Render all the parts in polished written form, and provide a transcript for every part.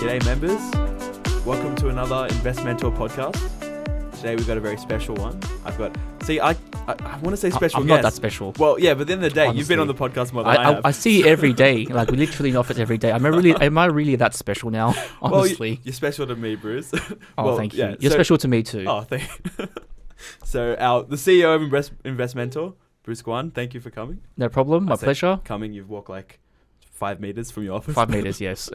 G'day members, welcome to another Investmentor Podcast. Today we've got a very special one. I want to say special I'm guest. not that special. Well, yeah, but at the end of the day, Honestly. you've been on the podcast more than I have. I see you every day. Like, we literally in office every day. Am I really that special now? Honestly. Well, you're special to me, Bruce. Thank you. You're special to me too. Oh, thank you. So, the CEO of Investmentor, Bruce Guan, thank you for coming. No problem. My pleasure. Coming, you've walked like 5 meters from your office. 5 meters, yes.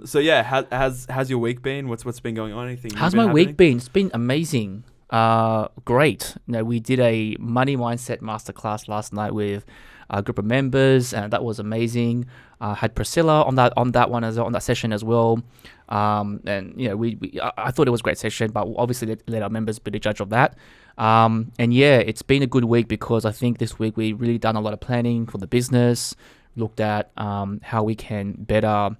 So yeah, how's your week been? What's been going on? Anything? How's my week been? It's been amazing. Great. We did a money mindset masterclass last night with a group of members, and that was amazing. Had Priscilla on that one on that session as well. And I thought it was a great session, but obviously let our members be the judge of that. And yeah, it's been a good week because I think this week we really done a lot of planning for the business. Looked at how we can better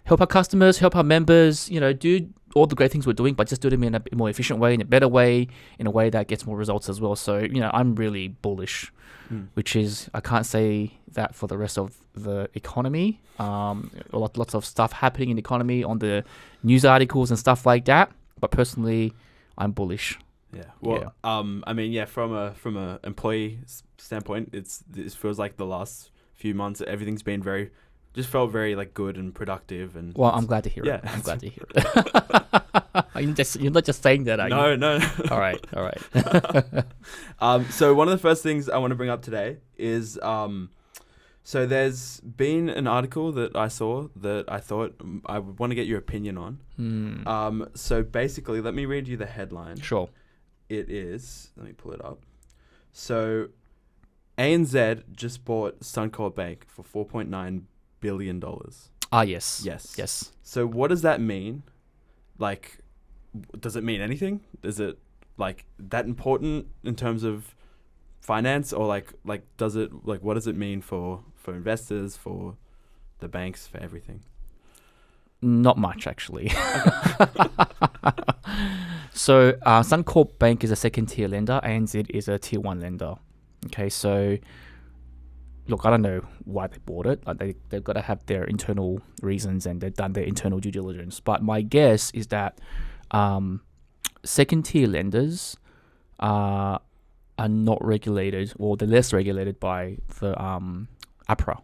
help our customers, help our members, do all the great things we're doing, but just do them in a more efficient way, in a better way, in a way that gets more results as well. So, I'm really bullish, which is, I can't say that for the rest of the economy. Lots of stuff happening in the economy on the news articles and stuff like that. But personally, I'm bullish. Yeah. Well, yeah. From a employee standpoint, it feels like the last few months everything's been felt very like good and productive, and I'm glad to hear it. I'm glad to hear it. You're not just saying that, are you? No. All right. So one of the first things I want to bring up today is so there's been an article that I saw that I thought I would want to get your opinion on. So basically, let me read you the headline. Sure. It is, let me pull it up. So ANZ just bought Suncorp Bank for $4.9 billion. Yes. So what does that mean? Like, does it mean anything? Is it like that important in terms of finance, or like does it, like, what does it mean for investors, for the banks, for everything? Not much, actually. So Suncorp Bank is a second tier lender. ANZ is a tier 1 lender. Okay, so look, I don't know why they bought it. They've got to have their internal reasons, and they've done their internal due diligence. But my guess is that second tier lenders are not regulated, or they're less regulated by the APRA.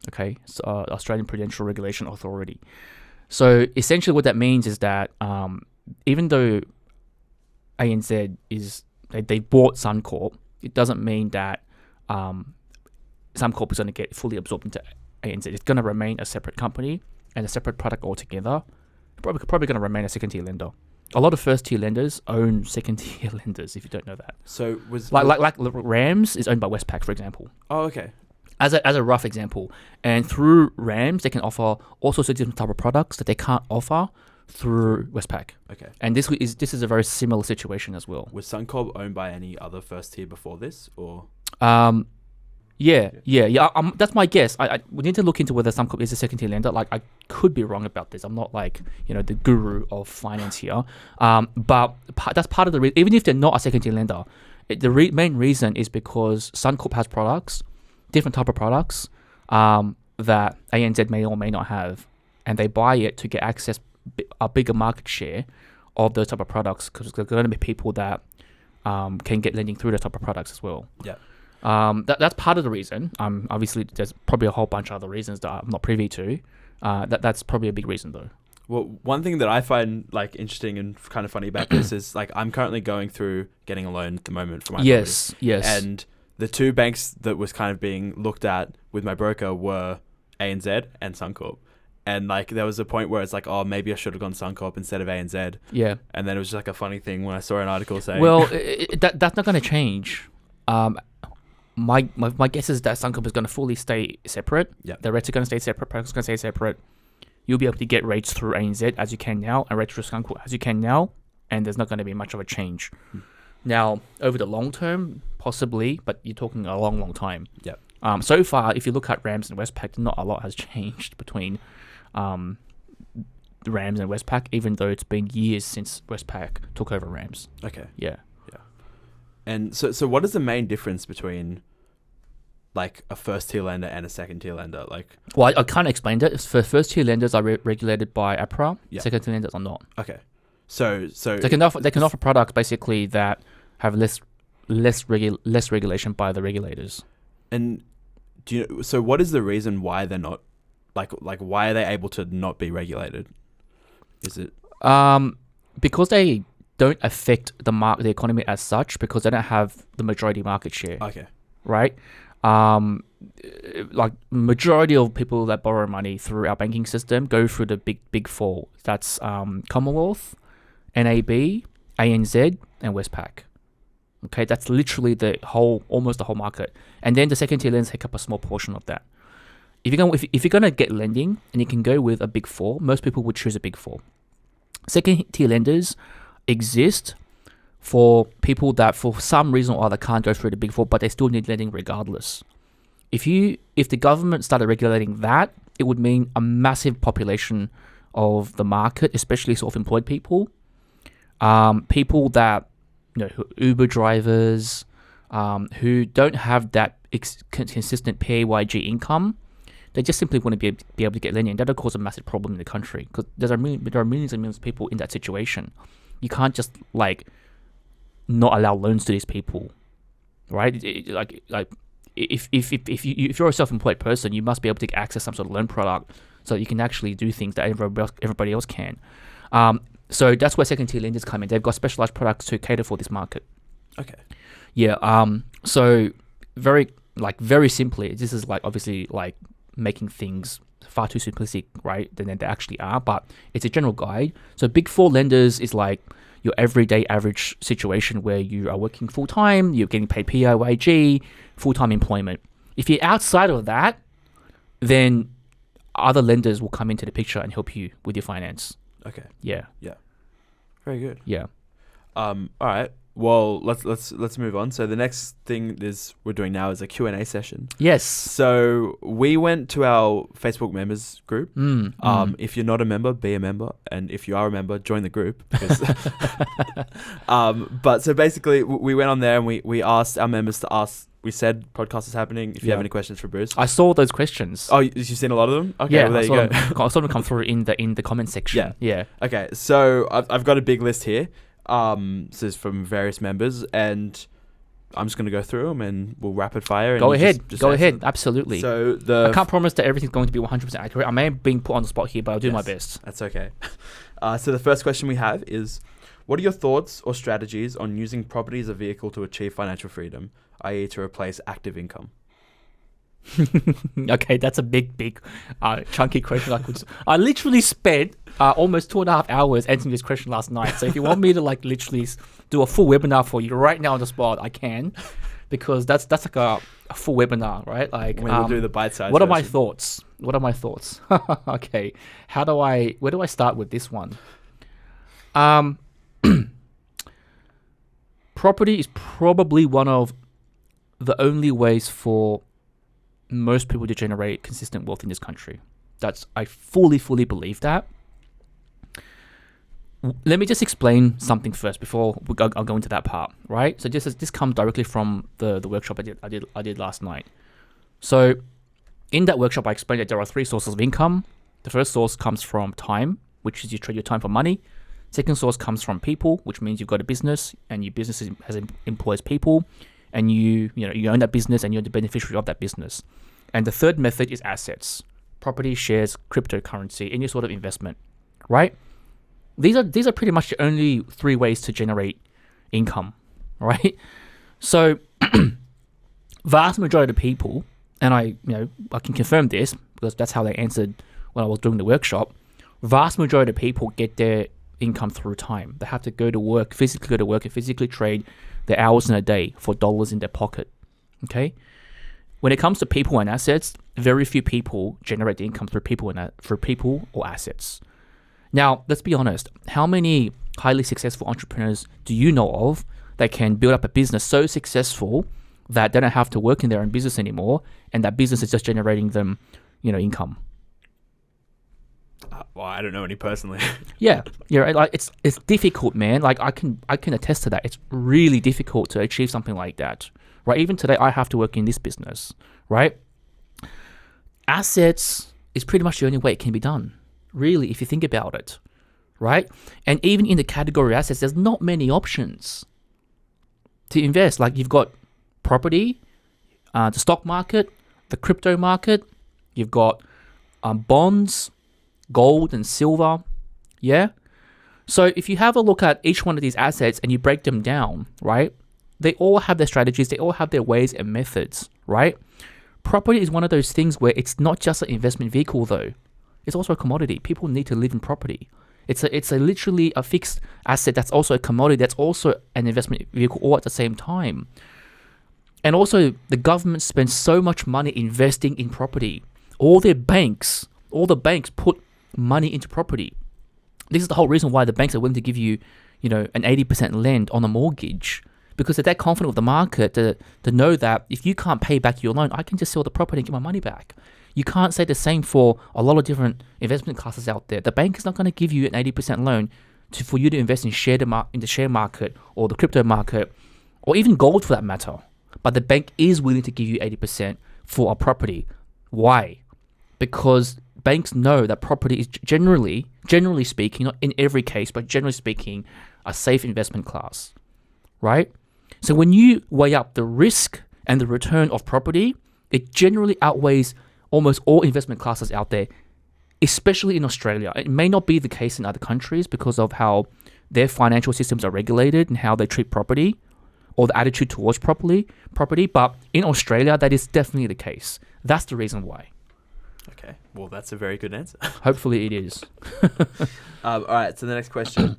Okay, so Australian Prudential Regulation Authority. So essentially, what that means is that even though ANZ they bought Suncorp, it doesn't mean that Suncorp is going to get fully absorbed into ANZ. It's going to remain a separate company and a separate product altogether. Probably going to remain a second-tier lender. A lot of first-tier lenders own second-tier lenders, if you don't know that. So was like Rams is owned by Westpac, for example. Oh, okay. As a rough example, and through Rams, they can offer all sorts of different type of products that they can't offer through Westpac. Okay. And this is a very similar situation as well. Was Suncorp owned by any other first tier before this, or? Yeah. That's my guess. We need to look into whether Suncorp is a second tier lender. Like, I could be wrong about this. I'm not like the guru of finance here. But that's part of the reason. Even if they're not a second tier lender, the main reason is because Suncorp has products, different type of products, that ANZ may or may not have, and they buy it to get access a bigger market share of those type of products, because there are going to be people that can get lending through those type of products as well. Yeah. That's part of the reason. Obviously, there's probably a whole bunch of other reasons that I'm not privy to. That's probably a big reason, though. Well, one thing that I find like interesting and kind of funny about this is like I'm currently going through getting a loan at the moment for my property. Yes. And the two banks that was kind of being looked at with my broker were ANZ and Suncorp. And like there was a point where it's like, oh, maybe I should have gone Suncorp instead of ANZ. Yeah. And then it was just like a funny thing when I saw an article saying, well, that's not going to change. My guess is that Suncorp is going to fully stay separate. Yeah. The rates are going to stay separate. Products are going to stay separate. You'll be able to get rates through ANZ as you can now, and rates through Suncorp as you can now, and there's not going to be much of a change. Now, over the long term, possibly, but you're talking a long, long time. Yeah. So far, if you look at Rams and Westpac, not a lot has changed between Rams and Westpac, even though it's been years since Westpac took over Rams. Okay. Yeah. And so what is the main difference between like a first tier lender and a second tier lender? Like, Well, I kind of explained it. For first tier lenders are regulated by APRA. Yeah. Second tier lenders are not. okay, so They can offer products basically that have less regulation by the regulators. and so what is the reason why they're not like why are they able to not be regulated? Is it Because they don't affect the economy as such, because they don't have the majority market share, okay? right? Like majority of people that borrow money through our banking system go through the big four. That's Commonwealth, NAB, ANZ, and Westpac. Okay, that's literally almost the whole market, and then the second tier lenders take up a small portion of that. If you're gonna get lending and you can go with a big four, most people would choose a big four. Second tier lenders exist for people that for some reason or other can't go through the big four, but they still need lending regardless. If the government started regulating that, it would mean a massive population of the market, especially self-employed people, people that Uber drivers, who don't have that consistent PAYG income. They just simply want to be able to get lending. That will cause a massive problem in the country, because there are millions and millions of people in that situation. You can't just not allow loans to these people, right? If you're a self-employed person, you must be able to access some sort of loan product so you can actually do things that everybody else can. So that's where second tier lenders come in. They've got specialized products to cater for this market. Okay. Yeah. So very simply, this is obviously making things far too simplistic, right, than they actually are, but it's a general guide. So big four lenders is like your everyday average situation where you are working full-time, you're getting paid PAYG, full-time employment. If you're outside of that, then other lenders will come into the picture and help you with your finance. Okay. Yeah. Very good. Yeah. All right. Well, let's move on. So the next thing we're doing now is a Q&A session. Yes. So we went to our Facebook members group. If you're not a member, be a member, and if you are a member, join the group. Because but so basically, we went on there and we asked our members to ask. We said podcast is happening. If you have any questions for Bruce, I saw those questions. Oh, you've seen a lot of them. Okay, yeah, well, there you go. I saw them come through in the comment section. Yeah. Okay, so I've got a big list here. This is from various members, and I'm just going to go through them and we'll rapid fire. Go ahead. Just Go answer ahead. them. Absolutely. So I can't promise that everything's going to be 100% accurate. I may have been put on the spot here, but I'll do my best. That's okay. So the first question we have is, what are your thoughts or strategies on using property as a vehicle to achieve financial freedom, i.e. to replace active income? Okay, that's a big chunky question. I literally spent almost 2.5 hours answering this question last night. So if you want me to literally do a full webinar for you right now on the spot, I can, because that's like a full webinar, right? We'll do the bite-sized What are version. my thoughts? Okay, where do I start with this one? Property is probably one of the only ways for most people to generate consistent wealth in this country. I fully believe that. Let me just explain something first before I'll go into that part, right? So this comes directly from the workshop I did last night. So in that workshop, I explained that there are 3 sources of income. The first source comes from time, which is you trade your time for money. Second source comes from people, which means you've got a business and your business employs people, and you own that business and you're the beneficiary of that business. And the third method is assets: property, shares, cryptocurrency, any sort of investment, right? These are pretty much the only 3 ways to generate income, right? So vast majority of people, and I can confirm this because that's how they answered when I was doing the workshop, vast majority of people get their income through time. They have to physically go to work and physically trade their hours in a day for dollars in their pocket. Okay? When it comes to people and assets, very few people generate the income through people or assets. Now, let's be honest. How many highly successful entrepreneurs do you know of that can build up a business so successful that they don't have to work in their own business anymore, and that business is just generating them, income? Well, I don't know any personally. Yeah, right. It's difficult, man. I can attest to that. It's really difficult to achieve something like that, right? Even today, I have to work in this business, right? Assets is pretty much the only way it can be done, really, if you think about it, right? And even in the category assets, there's not many options to invest. Like you've got property, the stock market, the crypto market, you've got bonds, gold and silver, yeah? So if you have a look at each one of these assets and you break them down, right? They all have their strategies, they all have their ways and methods, right? Property is one of those things where it's not just an investment vehicle though. It's also a commodity. People need to live in property. It's a literally a fixed asset that's also a commodity, that's also an investment vehicle all at the same time. And also the government spends so much money investing in property. All the banks put money into property. This is the whole reason why the banks are willing to give you, an 80% lend on a mortgage. Because they're that confident with the market to know that if you can't pay back your loan, I can just sell the property and get my money back. You can't say the same for a lot of different investment classes out there. The bank is not going to give you an 80% loan for you to invest in the share market or the crypto market or even gold for that matter. But the bank is willing to give you 80% for a property. Why? Because banks know that property is generally speaking, not in every case, but generally speaking, a safe investment class, right? So when you weigh up the risk and the return of property, it generally outweighs almost all investment classes out there, especially in Australia. It may not be the case in other countries because of how their financial systems are regulated and how they treat property or the attitude towards property. But in Australia, that is definitely the case. That's the reason why. Okay, well, that's a very good answer. Hopefully it is. All right, so the next question.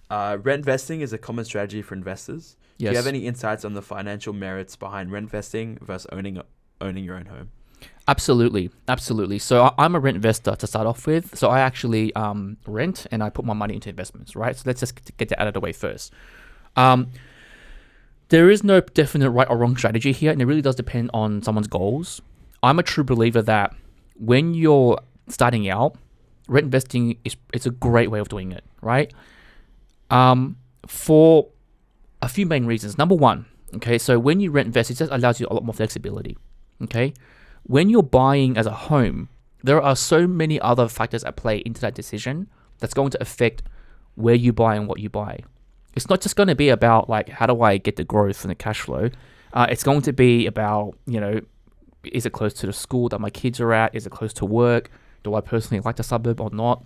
Rent vesting is a common strategy for investors. Yes. Do you have any insights on the financial merits behind rent vesting versus owning your own home? Absolutely. So I'm a rent investor to start off with. So I actually rent and I put my money into investments, right? So let's just get that out of the way first. There is no definite right or wrong strategy here, and it really does depend on someone's goals. I'm a true believer that when you're starting out, rent investing it's a great way of doing it, right? For a few main reasons. Number one, okay, so when you rent invest, it just allows you a lot more flexibility, okay? When you're buying as a home, there are so many other factors at play into that decision that's going to affect where you buy and what you buy. It's not just going to be about like, how do I get the growth and the cash flow? It's going to be about, is it close to the school that my kids are at? Is it close to work? Do I personally like the suburb or not?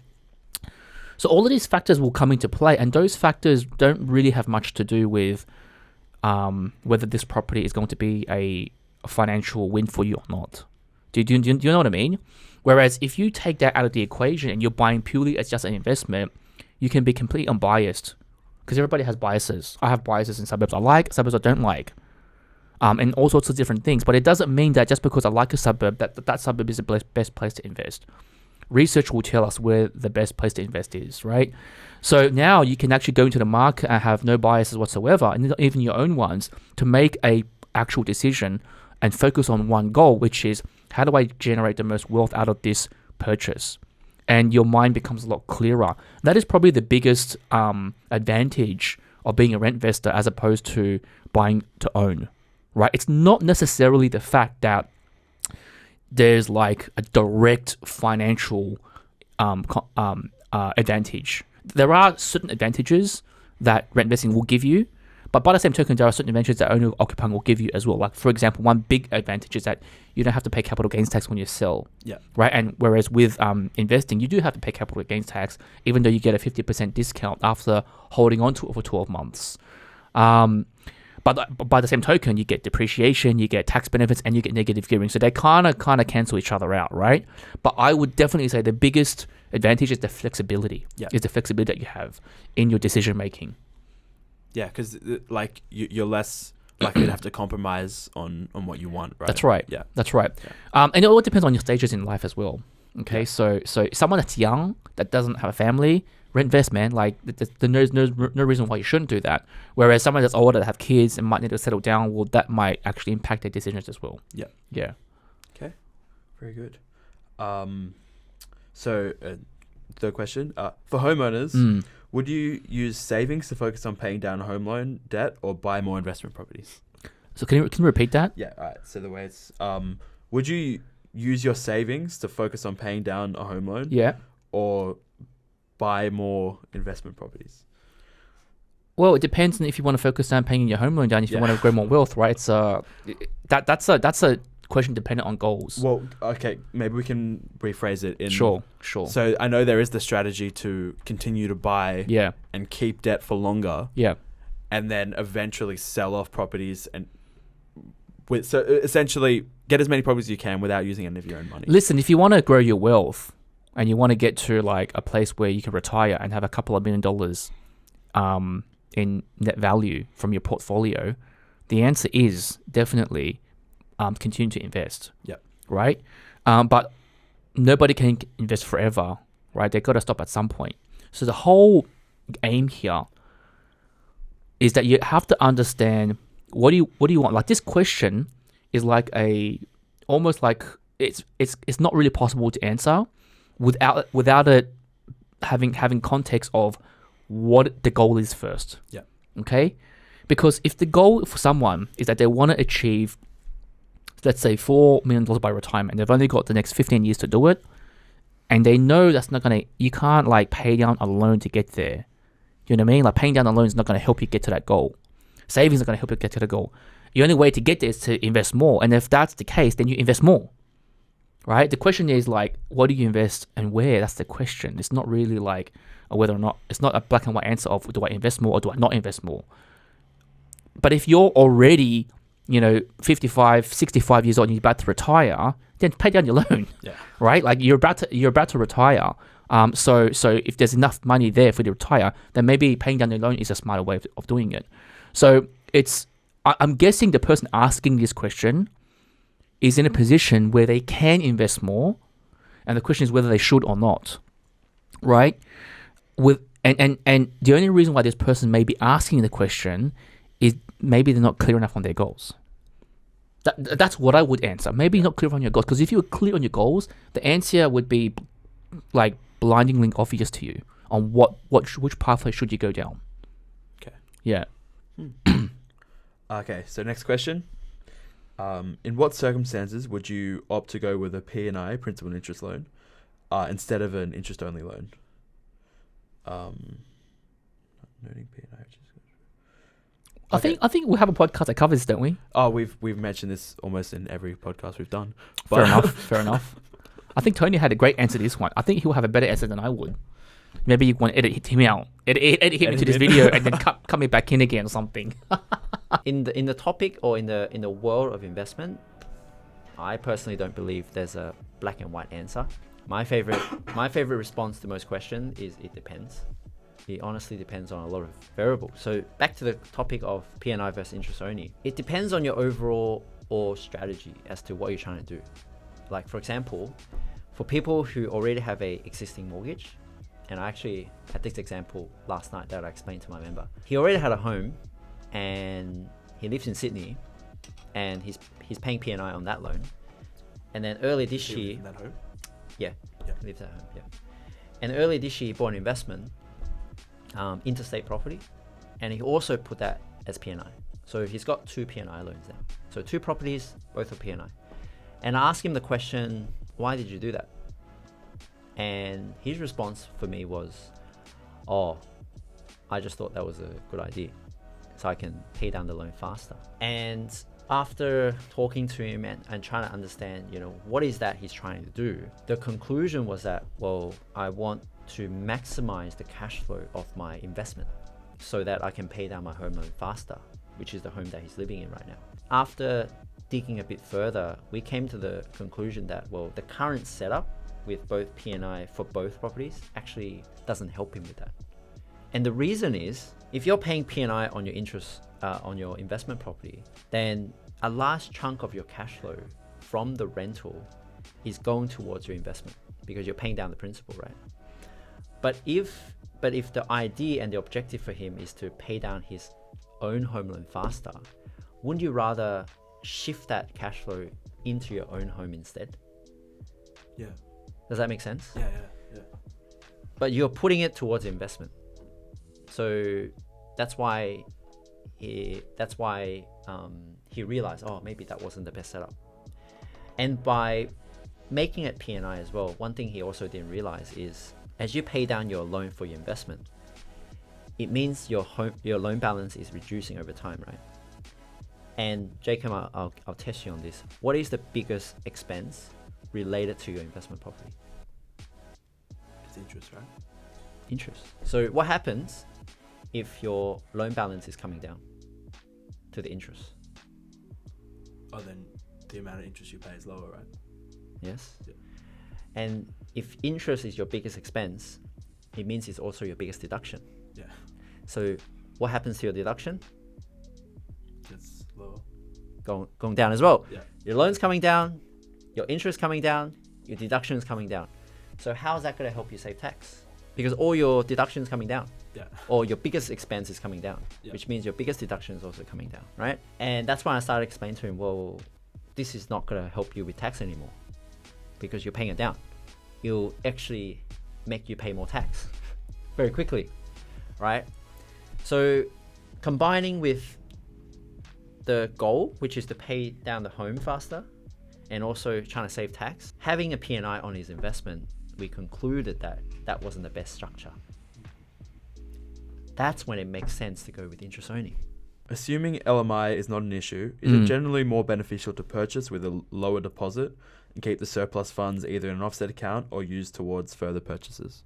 So all of these factors will come into play, and those factors don't really have much to do with whether this property is going to be a financial win for you or not. Do you know what I mean? Whereas if you take that out of the equation and you're buying purely as just an investment, you can be completely unbiased because everybody has biases. I have biases in suburbs I like, suburbs I don't like, and all sorts of different things. But it doesn't mean that just because I like a suburb, that suburb is the best place to invest. Research will tell us where the best place to invest is, right? So now you can actually go into the market and have no biases whatsoever, and even your own ones, to make a actual decision and focus on one goal, which is how do I generate the most wealth out of this purchase? And your mind becomes a lot clearer. That is probably the biggest advantage of being a rent investor as opposed to buying to own, right? It's not necessarily the fact that there's like a direct financial advantage. There are certain advantages that rent investing will give you, but by the same token, there are certain advantages that owner occupying will give you as well. Like, for example, one big advantage is that you don't have to pay capital gains tax when you sell. Yeah. Right. And whereas with investing, you do have to pay capital gains tax, even though you get a 50% discount after holding on to it for 12 months. But by the same token, you get depreciation, you get tax benefits, and you get negative gearing. So they kind of cancel each other out, right? But I would definitely say the biggest advantage is the flexibility. Yeah. Is the flexibility that you have in your decision making. Yeah, because like you're less likely to have to compromise on what you want, right? That's right. Yeah, that's right. Yeah. And it all depends on your stages in life as well. Okay, Yeah. So someone that's young that doesn't have a family, rent invest, man. Like there's no reason why you shouldn't do that. Whereas someone that's older that have kids and might need to settle down, well, that might actually impact their decisions as well. Yeah. Yeah. Okay. Very good. So third question. For homeowners, would you use savings to focus on paying down home loan debt or buy more investment properties? So can you repeat that? Yeah. All right. So the way it's, would you use your savings to focus on paying down a home loan? Yeah. Or buy more investment properties? Well, it depends on if you want to focus on paying your home loan down. If you want to grow more wealth, right? It's that's a question dependent on goals. Well, okay, maybe we can rephrase it in. Sure. So I know there is the strategy to continue to buy. Yeah. And keep debt for longer. Yeah. And then eventually sell off properties so essentially get as many properties as you can without using any of your own money. Listen, if you want to grow your wealth and you want to get to like a place where you can retire and have a couple of $1 million in net value from your portfolio, the answer is definitely continue to invest. Yeah. Right? But nobody can invest forever, right? They've got to stop at some point. So the whole aim here is that you have to understand what do you want. Like this question is like almost like it's not really possible to answer without it having context of what the goal is first. Yeah. Okay? Because if the goal for someone is that they want to achieve, let's say, $4 million by retirement, they've only got the next 15 years to do it, and they know that's not going to, you can't like pay down a loan to get there. You know what I mean? Like paying down a loan is not going to help you get to that goal. Savings are going to help you get to the goal. The only way to get there is to invest more. And if that's the case, then you invest more. Right? The question is like, what do you invest and where? That's the question. It's not really like whether or not, it's not a black and white answer of do I invest more or do I not invest more. But if you're already, 55, 65 years old and you're about to retire, then pay down your loan. Yeah. Right? Like you're about to retire. So if there's enough money there for you to retire, then maybe paying down your loan is a smarter way of doing it. So I'm guessing the person asking this question is in a position where they can invest more, and the question is whether they should or not, right? And the only reason why this person may be asking the question is maybe they're not clear enough on their goals. That's what I would answer. Maybe you're not clear on your goals, because if you were clear on your goals, the answer would be like blindingly obvious to you on which pathway should you go down. Okay. Yeah. Okay, so next question. In what circumstances would you opt to go with a P&I, principal and interest loan, instead of an interest-only loan? Noting P&I. I think we have a podcast that covers this, don't we? Oh, we've mentioned this almost in every podcast we've done. Fair enough. I think Tony had a great answer to this one. I think he'll have a better answer than I would. Maybe you want to edit him out. Edit him into this video and then cut me back in again or something. In the topic or in the world of investment, I personally don't believe there's a black and white answer. My favorite response to most questions is it depends. It honestly depends on a lot of variables. So back to the topic of P&I versus interest only. It depends on your overall or strategy as to what you're trying to do. Like for example, for people who already have a existing mortgage, and I actually had this example last night that I explained to my member. He already had a home and he lives in Sydney and he's paying P&I on that loan. And then earlier this year... in that home? Yeah, he lives at home, yeah. And earlier this year he bought an investment, interstate property, and he also put that as P&I. So he's got 2 P&I loans now. So 2 properties, both are P&I. And I asked him the question, why did you do that? And his response for me was, I just thought that was a good idea, so I can pay down the loan faster. And after talking to him and trying to understand, what is that he's trying to do, the conclusion was that, I want to maximize the cash flow of my investment so that I can pay down my home loan faster, which is the home that he's living in right now. After digging a bit further, we came to the conclusion that, the current setup with both P&I for both properties actually doesn't help him with that. And the reason is, if you're paying P&I on your interest, on your investment property, then a large chunk of your cash flow from the rental is going towards your investment because you're paying down the principal, right? But if the idea and the objective for him is to pay down his own home loan faster, wouldn't you rather shift that cash flow into your own home instead? Yeah. Does that make sense? Yeah. But you're putting it towards investment. So that's why he realized, oh, maybe that wasn't the best setup. And by making it P&I as well, one thing he also didn't realize is as you pay down your loan for your investment, it means your loan balance is reducing over time, right? And Jacob, I'll test you on this. What is the biggest expense related to your investment property? It's interest, right? Interest. So what happens if your loan balance is coming down to the interest? Oh, then the amount of interest you pay is lower, right? Yes. Yeah. And if interest is your biggest expense, it means it's also your biggest deduction. Yeah. So what happens to your deduction? It's lower. Going down as well. Yeah. Your loan's coming down, your interest coming down, your deduction is coming down. So how is that going to help you save tax? Because all your deduction is coming down. Yeah. Or your biggest expense is coming down, Yeah. which means your biggest deduction is also coming down, right? And that's why I started explaining to him, well, this is not going to help you with tax anymore because you're paying it down. It'll actually make you pay more tax very quickly, right? So combining with the goal, which is to pay down the home faster and also trying to save tax, having a P&I on his investment, we concluded that that wasn't the best structure. That's when it makes sense to go with interest only. Assuming LMI is not an issue, is it generally more beneficial to purchase with a lower deposit and keep the surplus funds either in an offset account or used towards further purchases?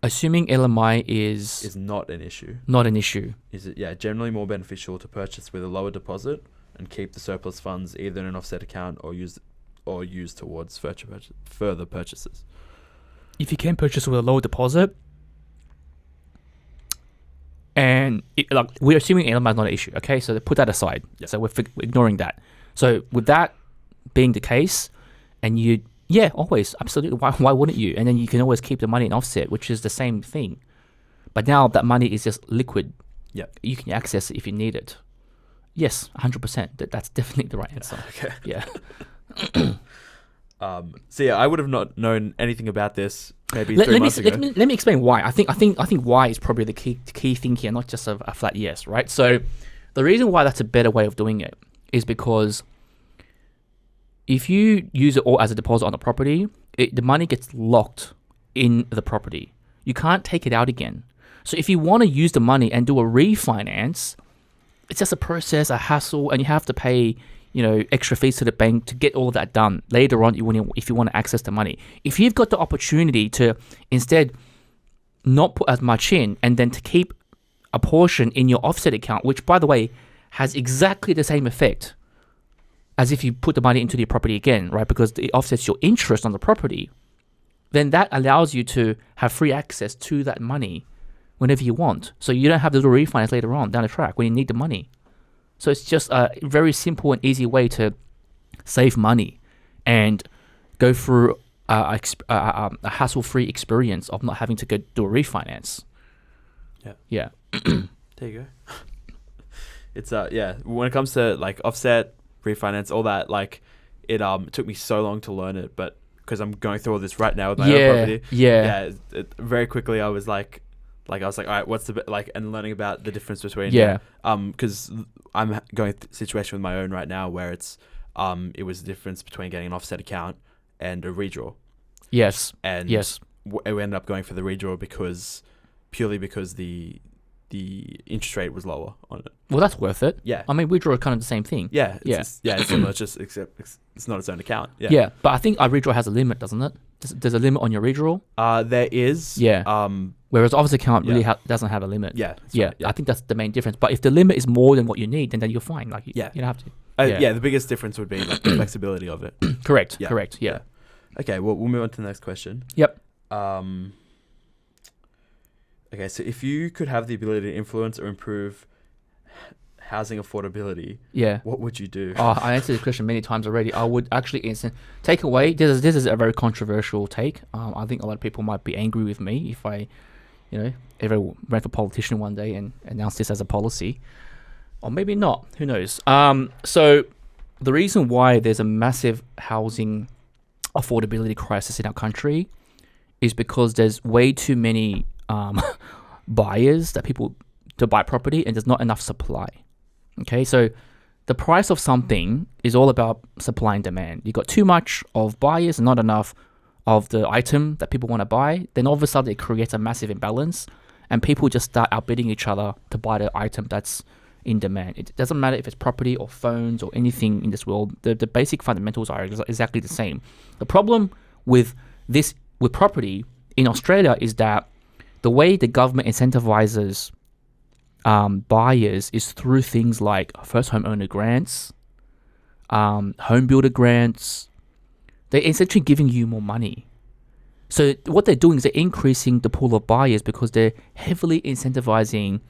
Assuming LMI is Not an issue. not an issue. Is it generally more beneficial to purchase with a lower deposit and keep the surplus funds either in an offset account or used towards further purchases? If you can purchase with a low deposit, and we're assuming LMI is not an issue, okay? So put that aside. Yeah. So we're ignoring that. So with that being the case, and always, absolutely, why wouldn't you? And then you can always keep the money in offset, which is the same thing. But now that money is just liquid. Yeah. You can access it if you need it. Yes, 100%. That's definitely the right answer. Okay. Yeah. So yeah, I would have not known anything about this maybe 3 months ago. Let me explain why. I think why is probably the key thing here, not just a flat yes, right? So the reason why that's a better way of doing it is because if you use it all as a deposit on the property, the money gets locked in the property. You can't take it out again. So if you want to use the money and do a refinance, it's just a process, a hassle, and you have to pay extra fees to the bank to get all that done later on if you want to access the money. If you've got the opportunity to instead not put as much in and then to keep a portion in your offset account, which by the way has exactly the same effect as if you put the money into the property again, right? Because it offsets your interest on the property, then that allows you to have free access to that money whenever you want. So you don't have to do a refinance later on down the track when you need the money. So it's just a very simple and easy way to save money and go through a hassle-free experience of not having to go do a refinance. Yeah. Yeah. There you go. It's when it comes to like offset, refinance, all that, like it took me so long to learn it, but because I'm going through all this right now with my own property. Yeah. Very quickly I was like, all right, what's the and learning about the difference between because I'm going through a situation with my own right now where it's it was the difference between getting an offset account and a redraw. Yes. And yes. We ended up going for the redraw purely because the interest rate was lower on it. Well, that's worth it. Yeah. I mean, redraw is kind of the same thing. Yeah. It's similar, just except it's not its own account. Yeah. Yeah, but I think our redraw has a limit, doesn't it? There's a limit on your redraw. There is. Yeah. Whereas offset account really doesn't have a limit. Yeah. Right, I think that's the main difference. But if the limit is more than what you need, then you're fine. Like you don't have to. The biggest difference would be like the flexibility of it. Correct. Yeah. Correct. Yeah. Okay. Well, we'll move on to the next question. Yep. Okay. So if you could have the ability to influence or improve housing affordability, what would you do? I answered this question many times already. I would actually take away. This is a very controversial take. I think a lot of people might be angry with me if I, ever ran for politician one day and announced this as a policy, or maybe not. Who knows? So the reason why there's a massive housing affordability crisis in our country is because there's way too many buyers to buy property, and there's not enough supply. Okay, so the price of something is all about supply and demand. You got too much of buyers and not enough of the item that people want to buy, then all of a sudden it creates a massive imbalance, and people just start outbidding each other to buy the item that's in demand. It doesn't matter if it's property or phones or anything in this world. The basic fundamentals are exactly the same. The problem with property in Australia is that the way the government incentivizes buyers is through things like first homeowner grants, home builder grants. They're essentially giving you more money. So what they're doing is they're increasing the pool of buyers because they're heavily incentivizing,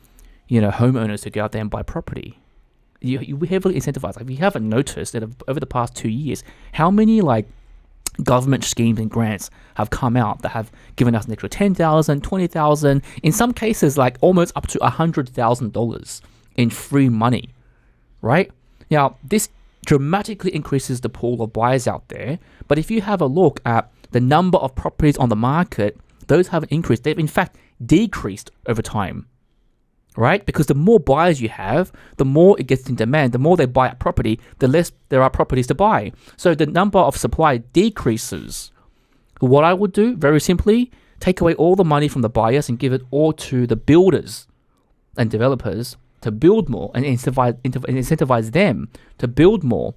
homeowners to go out there and buy property. You heavily incentivize. Like, if you haven't noticed that over the past 2 years, how many government schemes and grants have come out that have given us an extra $10,000, $20,000, in some cases almost up to $100,000 in free money, right? Now, this dramatically increases the pool of buyers out there, but if you have a look at the number of properties on the market, those haven't increased. They've in fact decreased over time, right? Because the more buyers you have, the more it gets in demand. The more they buy a property, the less there are properties to buy. So the number of supply decreases. What I would do, very simply, take away all the money from the buyers and give it all to the builders and developers to build more, and incentivize them to build more.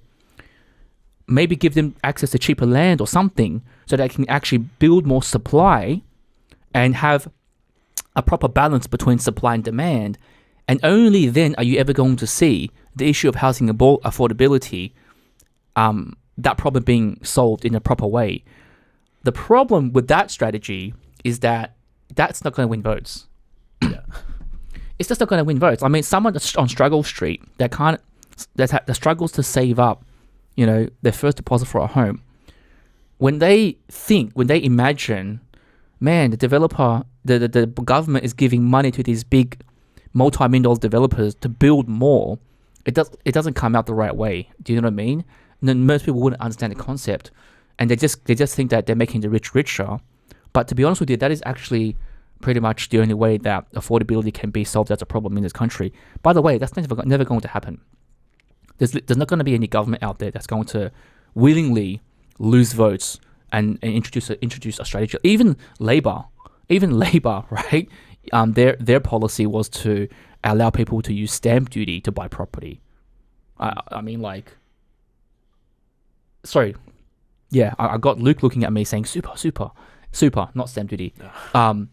Maybe give them access to cheaper land or something so they can actually build more supply and have a proper balance between supply and demand. And only then are you ever going to see the issue of housing affordability, that problem being solved in a proper way. The problem with that strategy is that that's not going to win votes. Yeah. It's just not going to win votes. I mean, someone on Struggle Street that struggles to save up, their first deposit for a home. When they imagine, man, the developer, the government is giving money to these big multi-million dollar developers to build more, it doesn't come out the right way. Do you know what I mean? And then most people wouldn't understand the concept, and they just think that they're making the rich richer. But to be honest with you, that is actually pretty much the only way that affordability can be solved as a problem in this country. By the way, that's never going to happen. There's not going to be any government out there that's going to willingly lose votes and introduce a strategy. Even Labor, right? Their policy was to allow people to use stamp duty to buy property. I got Luke looking at me saying super, not stamp duty.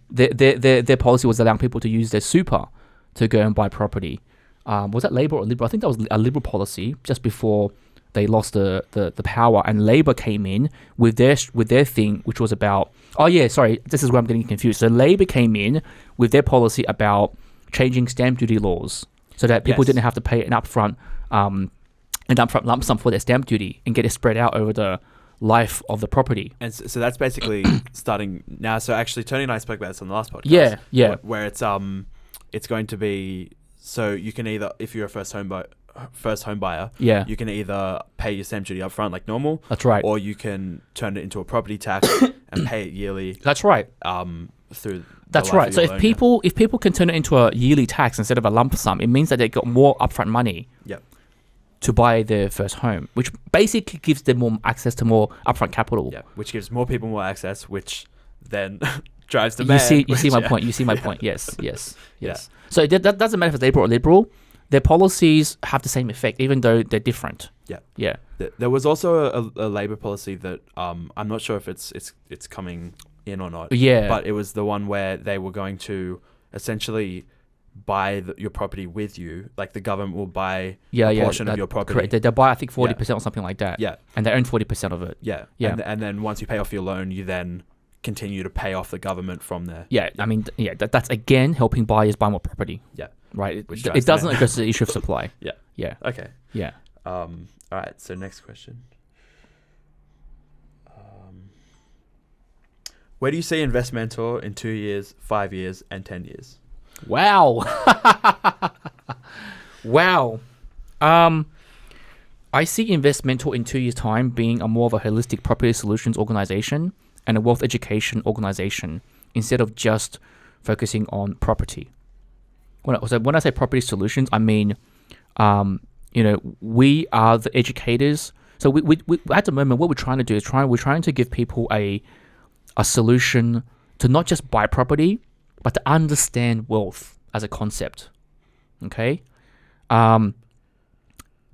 Their policy was allowing people to use their super to go and buy property. Was that Labor or Liberal? I think that was a Liberal policy just before they lost the power, and Labor came in with their thing, which was about, this is where I'm getting confused. So Labor came in with their policy about changing stamp duty laws so that people didn't have to pay an upfront lump sum for their stamp duty and get it spread out over the life of the property. And so that's basically starting now. So actually, Tony and I spoke about this on the last podcast. Yeah. Where it's going to be, so you can either, if you're a first home buyer, you can either pay your stamp duty up front like normal. That's right. Or you can turn it into a property tax and pay it yearly. That's right. Through That's right. So if people can turn it into a yearly tax instead of a lump sum, it means that they got more upfront money. Yep. To buy their first home, which basically gives them more access to more upfront capital. Yeah, which gives more people more access, which then drives demand. You see my point. You see my point. Yes. Yeah. So that doesn't matter if it's Labor or Liberal. Their policies have the same effect, even though they're different. Yeah. There was also a Labor policy that I'm not sure if it's coming in or not. Yeah. But it was the one where they were going to essentially buy your property with you. Like the government will buy a portion of your property. Correct. They buy, I think, 40% or something like that. Yeah. And they own 40% of it. Yeah. And then once you pay off your loan, you then continue to pay off the government from there. Yeah. I mean, that's again helping buyers buy more property. Yeah. Right. It doesn't address the issue of supply. Yeah. Okay. Yeah. All right. So next question. Where do you see Investmentor in 2 years, 5 years, and 10 years? Wow. Wow. I see Investmentor in 2 years' time being a more of a holistic property solutions organization and a wealth education organization instead of just focusing on property. When I say property solutions, I mean we are the educators. So we at the moment, what we're trying to do is we're trying to give people a solution to not just buy property, but to understand wealth as a concept. Okay.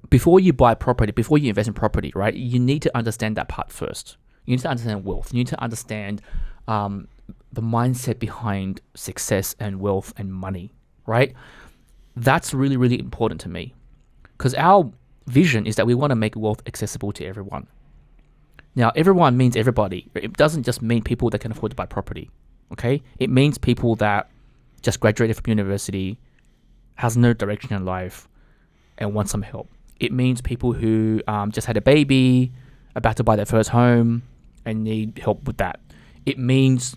Before you buy property, before you invest in property, right, you need to understand that part first. You need to understand wealth. You need to understand the mindset behind success and wealth and money, right? That's really, really important to me, because our vision is that we want to make wealth accessible to everyone. Now, everyone means everybody. It doesn't just mean people that can afford to buy property, okay? It means people that just graduated from university, has no direction in life, and want some help. It means people who just had a baby, about to buy their first home, and need help with that. It means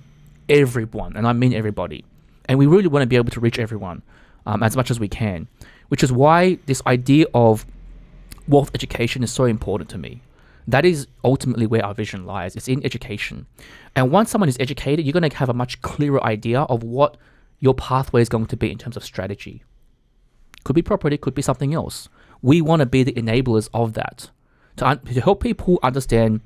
everyone, and I mean everybody. And we really want to be able to reach everyone as much as we can, which is why this idea of wealth education is so important to me. That is ultimately where our vision lies. It's in education. And once someone is educated, you're going to have a much clearer idea of what your pathway is going to be in terms of strategy. Could be property, could be something else. We want to be the enablers of that, to help people understand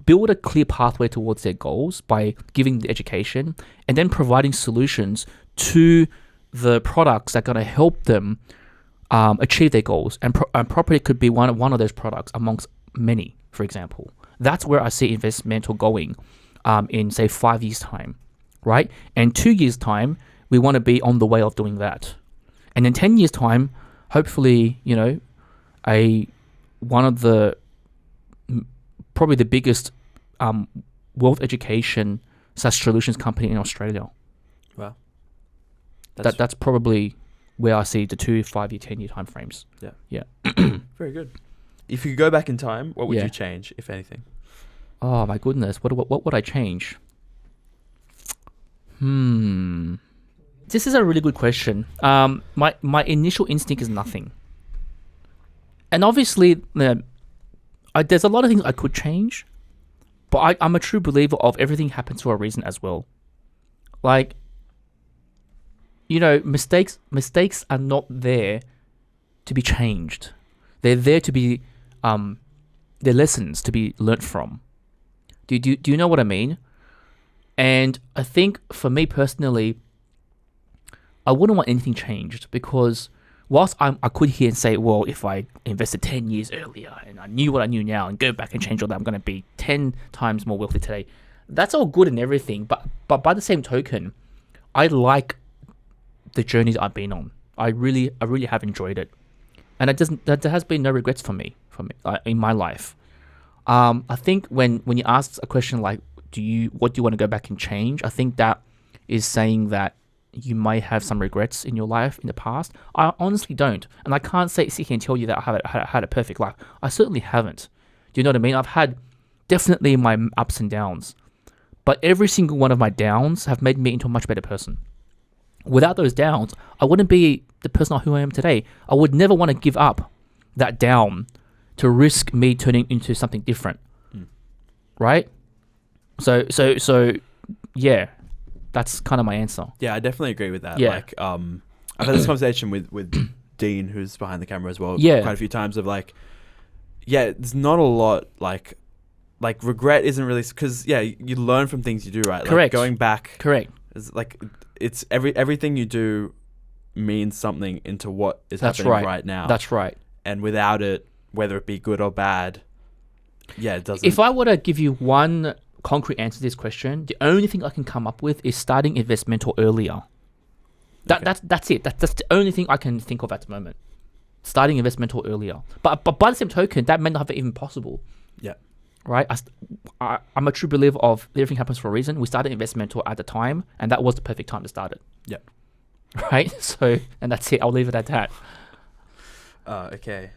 build a clear pathway towards their goals by giving the education and then providing solutions to the products that are going to help them achieve their goals. And property could be one of those products amongst many, for example. That's where I see Investmentor going in, say, 5 years' time, right? And 2 years' time, we want to be on the way of doing that. And in 10 years' time, hopefully, probably the biggest wealth education / solutions company in Australia. Wow. That's probably where I see the 2, 5 year, 10 year time frames. Yeah. Very good. If you could go back in time, what would you change, if anything? Oh my goodness. What would I change? This is a really good question. My initial instinct is nothing. And obviously, there's a lot of things I could change, but I'm a true believer of everything happens for a reason as well. Like, mistakes are not there to be changed. They're there to be, they're lessons to be learnt from. Do you know what I mean? And I think for me personally, I wouldn't want anything changed, because whilst I could hear and say, well, if I invested 10 years earlier and I knew what I knew now and go back and change all that, I'm going to be 10 times more wealthy today. That's all good and everything. But by the same token, I like the journeys I've been on. I really have enjoyed it. And there has been no regrets for me in my life. I think when you ask a question like, what do you want to go back and change? I think that is saying that you might have some regrets in your life in the past. I honestly don't. And I can't sit here and tell you that I had a perfect life. I certainly haven't. Do you know what I mean? I've had definitely my ups and downs. But every single one of my downs have made me into a much better person. Without those downs, I wouldn't be the person who I am today. I would never want to give up that down to risk me turning into something different. Right? So yeah. That's kind of my answer. Yeah, I definitely agree with that. Yeah. Like, I've had this conversation with Dean, who's behind the camera as well, yeah. quite a few times of like, there's not a lot like regret isn't really, because you learn from things you do, right? Correct. Like going back. Correct. Is like it's everything you do means something into what is That's happening right now. That's right. And without it, whether it be good or bad, it doesn't. If I were to give you one concrete answer to this question, the only thing I can come up with is starting Investmentor earlier. That's it. That's the only thing I can think of at the moment. Starting Investmentor earlier. But by the same token, that may not have been even possible. Yeah. Right? I'm a true believer of everything happens for a reason. We started Investmentor at the time, and that was the perfect time to start it. Yeah. Right? So, and that's it. I'll leave it at that. Okay.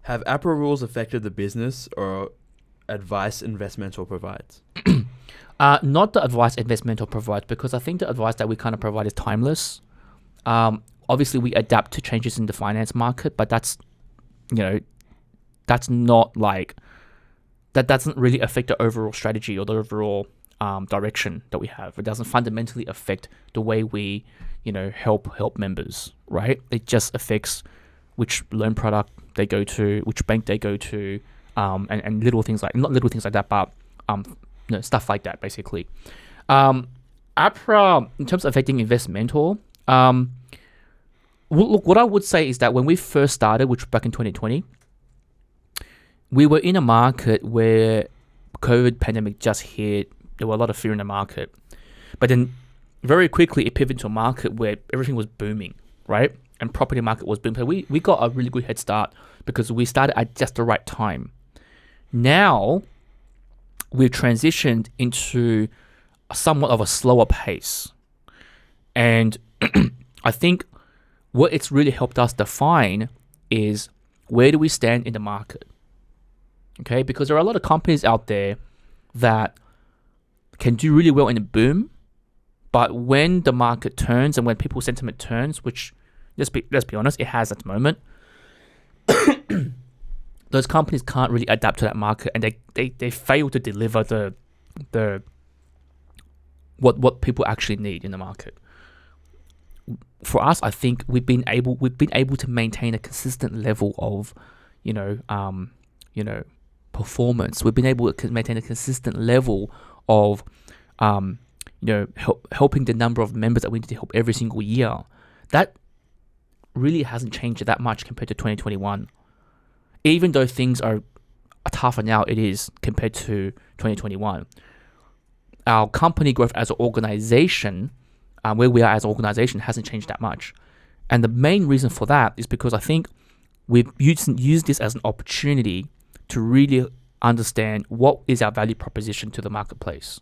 Have APRA rules affected the business or advice Investmentor provides? Not the advice Investmentor provides, because I think the advice that we kind of provide is timeless. Obviously, we adapt to changes in the finance market, but that's not like, that doesn't really affect the overall strategy or the overall direction that we have. It doesn't fundamentally affect the way we, help members, right? It just affects which loan product they go to, which bank they go to, and little things like, not little things like that, but stuff like that, basically. APRA, in terms of affecting Investmentor, look, what I would say is that when we first started, which was back in 2020, we were in a market where COVID pandemic just hit. There were a lot of fear in the market. But then very quickly it pivoted to a market where everything was booming, right? And property market was booming. So we got a really good head start because we started at just the right time. Now we've transitioned into somewhat of a slower pace. And I think what it's really helped us define is where do we stand in the market? Okay, because there are a lot of companies out there that can do really well in a boom, but when the market turns and when people's sentiment turns, which let's be honest, it has at the moment, those companies can't really adapt to that market, and they fail to deliver the what people actually need in the market. For us, I think we've been able to maintain a consistent level of, performance. We've been able to maintain a consistent level of, helping the number of members that we need to help every single year. That really hasn't changed that much compared to 2021. Even though things are tougher now, it is compared to 2021. Our company growth as an organization, where we are as an organization, hasn't changed that much. And the main reason for that is because I think we've used this as an opportunity to really understand what is our value proposition to the marketplace.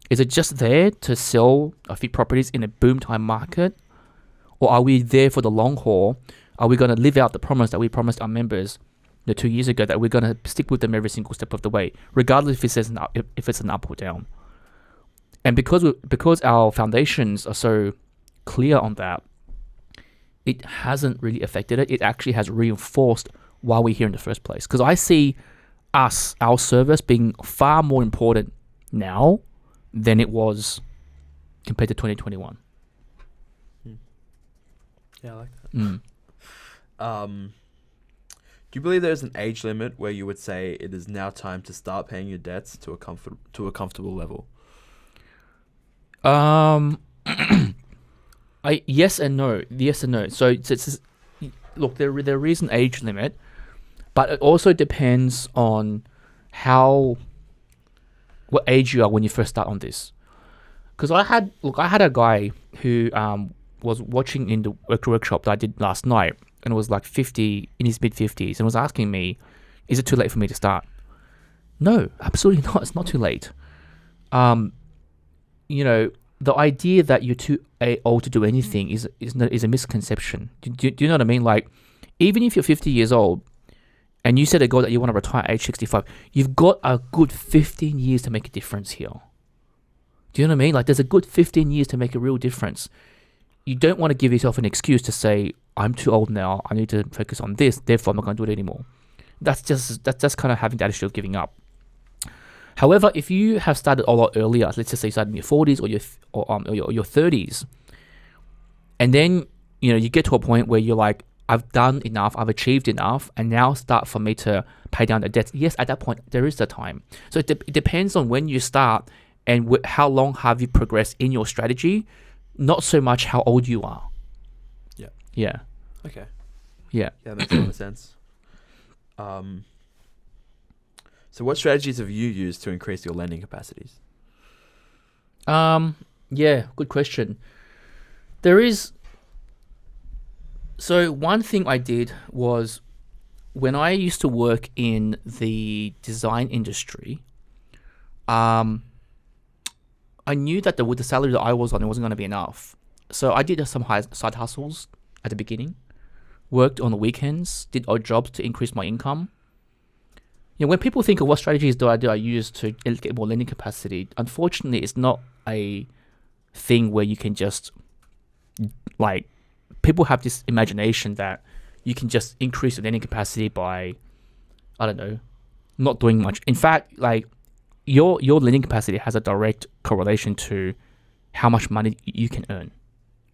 Is it just there to sell a few properties in a boom time market? Or are we there for the long haul? Are we going to live out the promise that we promised our members 2 years ago, that we're going to stick with them every single step of the way, regardless if it's an up or down? And because our foundations are so clear on that, it hasn't really affected it. It actually has reinforced why we're here in the first place. Because I see our service being far more important now than it was compared to 2021. Yeah, I like that. Do you believe there's an age limit where you would say it is now time to start paying your debts to a comfortable level? Yes and no. So it's look, there is an age limit, but it also depends on what age you are when you first start on this. Because I had a guy who was watching in the workshop that I did last night, and was like 50, in his mid 50s, and was asking me, "Is it too late for me to start?" No, absolutely not. It's not too late. The idea that you're too old to do anything is a misconception. Do you know what I mean? Like, even if you're 50 years old and you set a goal that you want to retire at age 65, you've got a good 15 years to make a difference here. Do you know what I mean? Like, there's a good 15 years to make a real difference. You don't want to give yourself an excuse to say, I'm too old now, I need to focus on this, therefore I'm not going to do it anymore. That's just kind of having the attitude of giving up. However, if you have started a lot earlier, let's just say you started in your 40s or your 30s, and then you get to a point where you're like, I've done enough, I've achieved enough, and now start for me to pay down the debts. Yes, at that point there is the time. So it depends on when you start and how long have you progressed in your strategy, not so much how old you are. Yeah. Okay. Yeah. Yeah, that makes a lot of sense. So what strategies have you used to increase your lending capacities? Yeah, good question. So one thing I did was, when I used to work in the design industry, I knew that with the salary that I was on, it wasn't going to be enough. So I did some side hustles at the beginning, worked on the weekends, did odd jobs to increase my income. When people think of what strategies do I use to get more lending capacity, unfortunately, it's not a thing where you can just, like, people have this imagination that you can just increase your lending capacity by, I don't know, not doing much. In fact, like, your lending capacity has a direct correlation to how much money you can earn,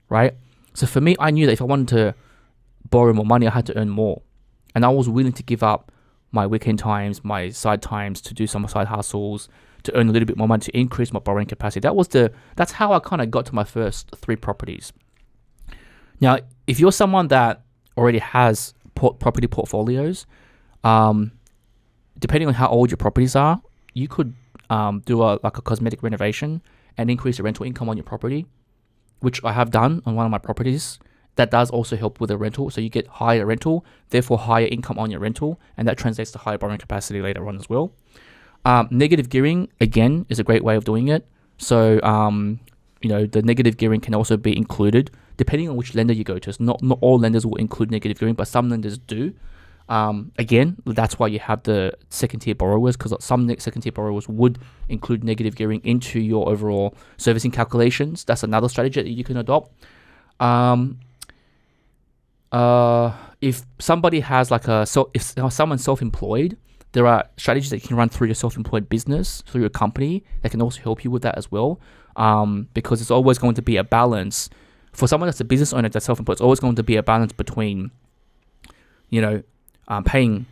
right? So for me, I knew that if I wanted to borrow more money, I had to earn more. And I was willing to give up my weekend times, my side times to do some side hustles, to earn a little bit more money, to increase my borrowing capacity. That's how I kind of got to my first 3 properties. Now, if you're someone that already has property portfolios, depending on how old your properties are, you could do a cosmetic renovation and increase the rental income on your property, which I have done on one of my properties. That does also help with the rental. So you get higher rental, therefore higher income on your rental, and that translates to higher borrowing capacity later on as well. Negative gearing, again, is a great way of doing it. So, the negative gearing can also be included depending on which lender you go to. It's not all lenders will include negative gearing, but some lenders do. Again, that's why you have the second-tier borrowers, because some second-tier borrowers would include negative gearing into your overall servicing calculations. That's another strategy that you can adopt. If somebody has if someone's self-employed, there are strategies that you can run through your self-employed business, through your company, that can also help you with that as well. Because it's always going to be a balance. For someone that's a business owner that's self-employed, it's always going to be a balance between, paying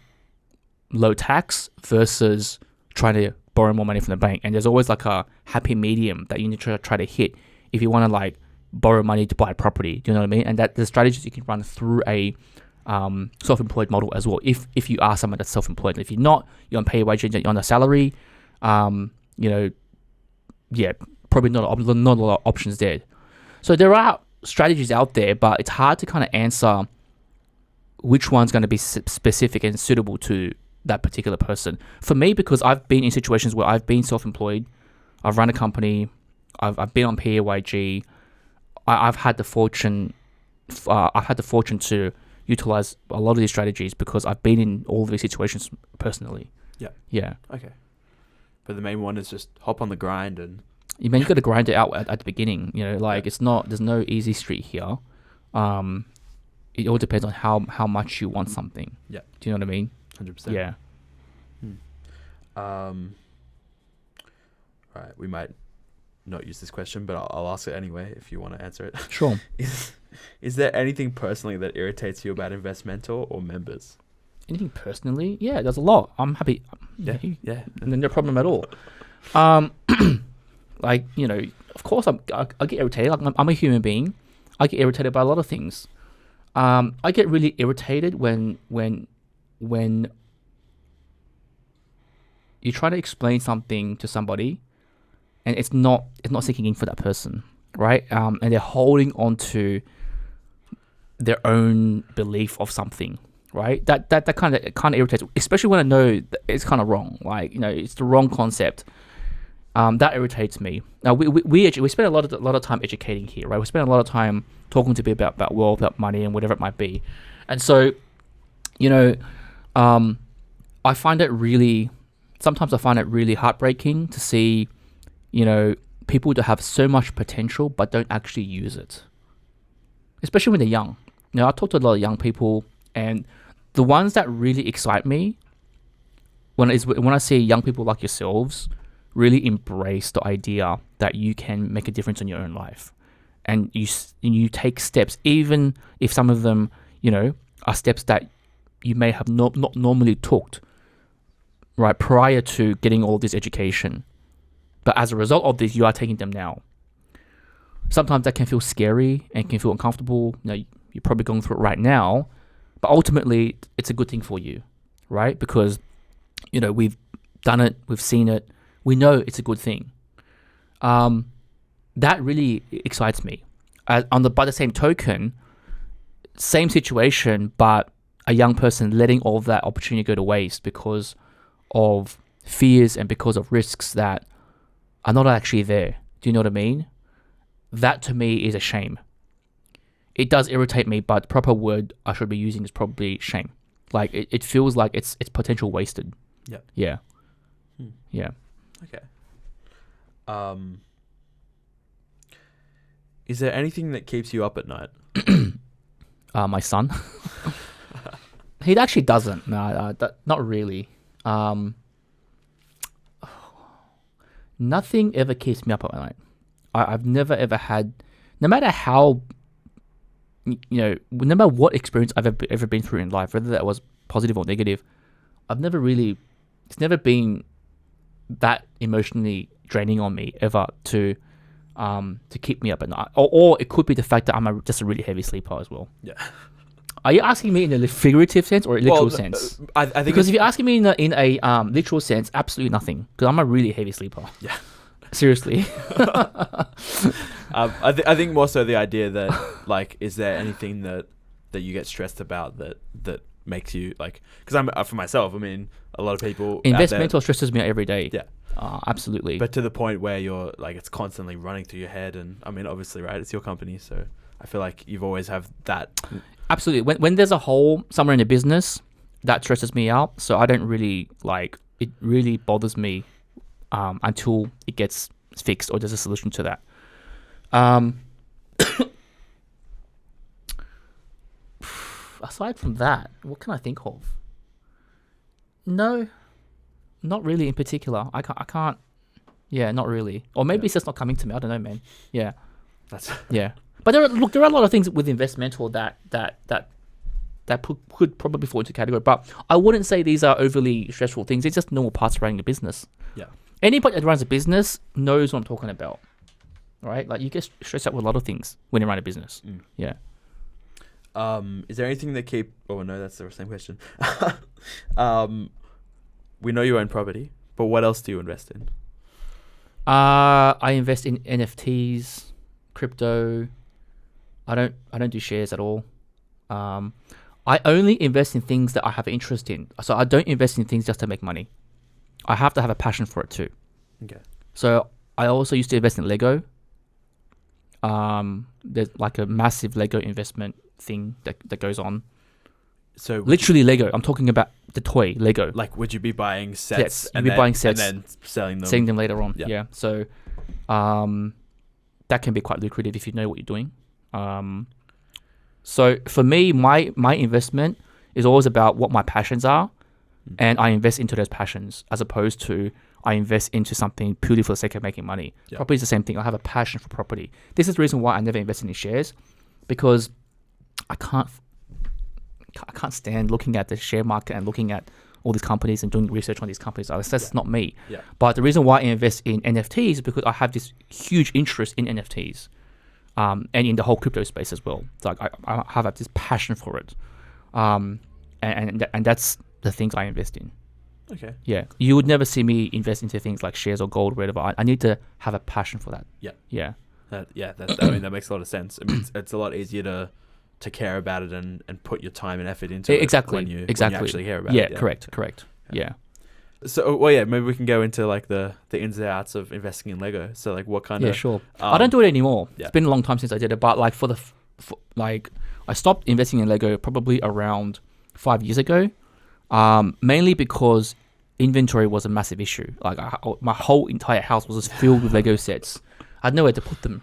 low tax versus trying to borrow more money from the bank. And there's always a happy medium that you need to try to hit if you want to borrow money to buy property. Do you know what I mean? And that the strategies you can run through a self-employed model as well. If you are someone that's self-employed, if you're not, you're on pay wage, you're on a salary. Probably not a lot of options there. So there are strategies out there, but it's hard to kind of answer which one's going to be specific and suitable to that particular person. For me, because I've been in situations where I've been self-employed, I've run a company, I've been on PAYG, I've had the fortune to utilize a lot of these strategies because I've been in all of these situations personally. Yeah. Okay. But the main one is just hop on the grind and. You got to grind it out at the beginning. It's not. There's no easy street here. It all depends on how much you want something. Yeah. Do you know what I mean? 100%. Yeah. All right. We might not use this question, but I'll ask it anyway if you want to answer it. Sure. Is there anything personally that irritates you about Investmentor or members? Anything personally? Yeah, there's a lot. I'm happy. Yeah. No problem at all. Of course, I get irritated. I'm a human being. I get irritated by a lot of things. I get really irritated when you try to explain something to somebody, and it's not sinking in for that person, right? And they're holding on to their own belief of something, right? That kind of irritates, especially when I know that it's kind of wrong. It's the wrong concept. That irritates me. Now we spend a lot of time educating here, right? We spend a lot of time talking to people about wealth, about money, and whatever it might be. And so, I find it really heartbreaking to see, people that have so much potential but don't actually use it, especially when they're young. I talk to a lot of young people, and the ones that really excite me when I see young people like yourselves really embrace the idea that you can make a difference in your own life, and you take steps, even if some of them, are steps that you may have not normally took, right, prior to getting all this education. But as a result of this, you are taking them now. Sometimes that can feel scary and can feel uncomfortable. You're probably going through it right now, but ultimately it's a good thing for you, right? Because, we've done it, we've seen it, we know it's a good thing. That really excites me. By the same token, same situation, but a young person letting all of that opportunity go to waste because of fears and because of risks that are not actually there. Do you know what I mean? That to me is a shame. It does irritate me, but the proper word I should be using is probably shame. It feels like it's potential wasted. Yeah. Yeah. Yeah. Okay. Is there anything that keeps you up at night? My son. He actually doesn't. No, not really. Nothing ever keeps me up at night. I've never ever had, no matter how, no matter what experience I've ever been through in life, whether that was positive or negative, it's never been that emotionally draining on me ever to keep me up at night. Or it could be the fact that I'm just a really heavy sleeper as well. Yeah. Are you asking me in a figurative sense or a literal sense? I think because if you're asking me in a literal sense, absolutely nothing. Because I'm a really heavy sleeper. Yeah. Seriously. I think more so the idea that, like, is there anything that you get stressed about that makes you, like, because I'm for myself, I mean, a lot of people Investmentor stresses me out every day. Yeah. Absolutely. But to the point where you're like, it's constantly running through your head, and I mean, obviously, right, it's your company, so I feel like you've always have that. Absolutely. When there's a hole somewhere in the business, that stresses me out. So I don't really it really bothers me until it gets fixed or there's a solution to that. Aside from that, what can I think of? No, not really in particular. I can't. Yeah, not really. Or maybe it's just not coming to me. I don't know, man. Yeah. Yeah. But there are a lot of things with Investmentor that could probably fall into category. But I wouldn't say these are overly stressful things. It's just normal parts of running a business. Yeah. Anybody that runs a business knows what I'm talking about, right? Like, you get stressed out with a lot of things when you run a business. Yeah. Is there anything that keep? Oh no, that's the same question. We know you own property, but what else do you invest in? I invest in NFTs, crypto. I don't do shares at all. I only invest in things that I have interest in. So I don't invest in things just to make money. I have to have a passion for it too. Okay. So I also used to invest in Lego. There's like a massive Lego investment thing that goes on. So literally Lego. I'm talking about the toy Lego. Like, would you be buying sets? Yes, you'd be buying sets and then selling them later on. Yeah. So, that can be quite lucrative if you know what you're doing. So for me, my investment is always about what my passions are, and I invest into those passions as opposed to I invest into something purely for the sake of making money. Yep. Property is the same thing. I have a passion for property. This is the reason why I never invest in shares, because I can't stand looking at the share market and looking at all these companies and doing research on these companies. That's not me. Yeah. But the reason why I invest in NFTs is because I have this huge interest in NFTs, and in the whole crypto space as well. So I have this passion for it, and that's the things I invest in. Okay. Yeah. You would never see me invest into things like shares or gold or whatever. I need to have a passion for that. Yeah. Yeah. I mean, that makes a lot of sense. I mean, it's a lot easier to care about it and put your time and effort into it when you actually care about it. Yeah, correct. Yeah. So, maybe we can go into like the ins and outs of investing in Lego. So, like, what kind of... Yeah, sure. I don't do it anymore. Yeah. It's been a long time since I did it, but like I stopped investing in Lego probably around 5 years ago, mainly because inventory was a massive issue. Like, my whole entire house was just filled with Lego sets. I had nowhere to put them.